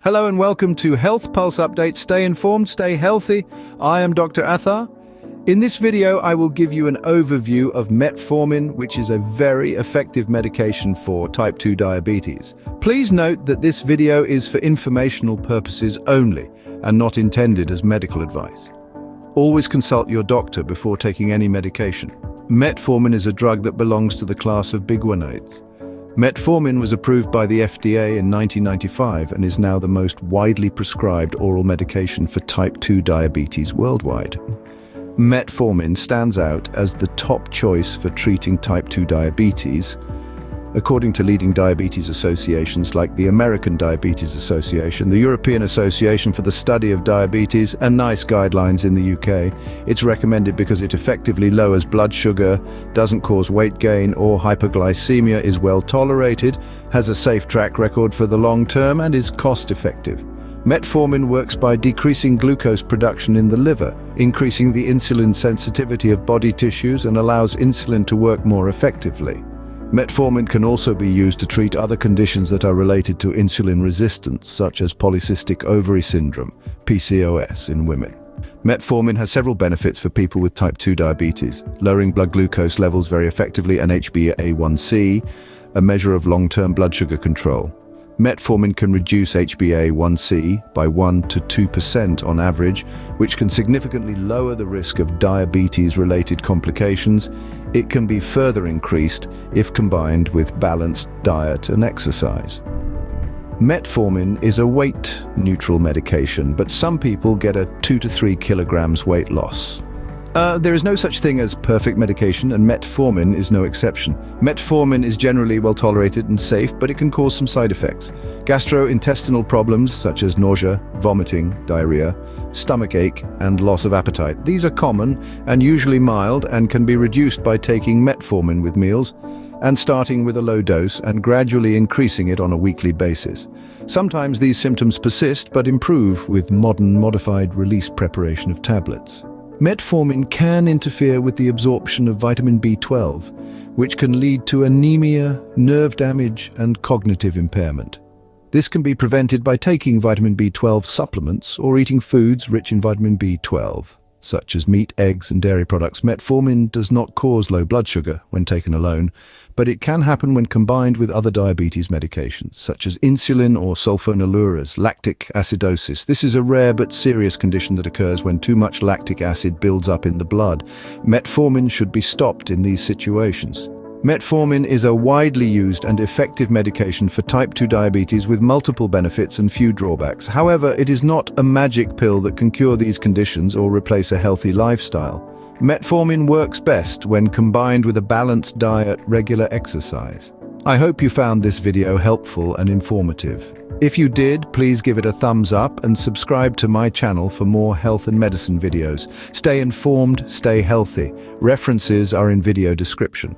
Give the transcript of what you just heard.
Hello and welcome to Health Pulse Update. Stay informed, stay healthy. I am Dr. Athar. In this video, I will give you an overview of Metformin, which is a very effective medication for type 2 diabetes. Please note that this video is for informational purposes only and not intended as medical advice. Always consult your doctor before taking any medication. Metformin is a drug that belongs to the class of biguanides. Metformin was approved by the FDA in 1995 and is now the most widely prescribed oral medication for type 2 diabetes worldwide. Metformin stands out as the top choice for treating type 2 diabetes, according to leading diabetes associations like the American Diabetes Association, the European Association for the Study of Diabetes, and NICE guidelines in the UK. It's recommended because it effectively lowers blood sugar, doesn't cause weight gain or hyperglycemia, is well tolerated, has a safe track record for the long term, and is cost-effective. Metformin works by decreasing glucose production in the liver, increasing the insulin sensitivity of body tissues, and allows insulin to work more effectively. Metformin can also be used to treat other conditions that are related to insulin resistance, such as polycystic ovary syndrome, PCOS, in women. Metformin has several benefits for people with type 2 diabetes, lowering blood glucose levels very effectively and HbA1c, a measure of long-term blood sugar control. Metformin can reduce HbA1c by 1 to 2% on average, which can significantly lower the risk of diabetes-related complications. It can be further increased if combined with balanced diet and exercise. Metformin is a weight-neutral medication, but some people get a 2 to 3 kilograms weight loss. There is no such thing as perfect medication, and Metformin is no exception. Metformin is generally well tolerated and safe, but it can cause some side effects. Gastrointestinal problems such as nausea, vomiting, diarrhea, stomach ache, and loss of appetite. These are common and usually mild and can be reduced by taking Metformin with meals and starting with a low dose and gradually increasing it on a weekly basis. Sometimes these symptoms persist but improve with modern modified release preparation of tablets. Metformin can interfere with the absorption of vitamin B12, which can lead to anemia, nerve damage, and cognitive impairment. This can be prevented by taking vitamin B12 supplements or eating foods rich in vitamin B12, such as meat, eggs, and dairy products. Metformin does not cause low blood sugar when taken alone, but it can happen when combined with other diabetes medications, such as insulin or sulfonylureas, lactic acidosis. This is a rare but serious condition that occurs when too much lactic acid builds up in the blood. Metformin should be stopped in these situations. Metformin is a widely used and effective medication for type 2 diabetes with multiple benefits and few drawbacks. However, it is not a magic pill that can cure these conditions or replace a healthy lifestyle. Metformin works best when combined with a balanced diet, regular exercise. I hope you found this video helpful and informative. If you did, please give it a thumbs up and subscribe to my channel for more health and medicine videos. Stay informed, stay healthy. References are in video description.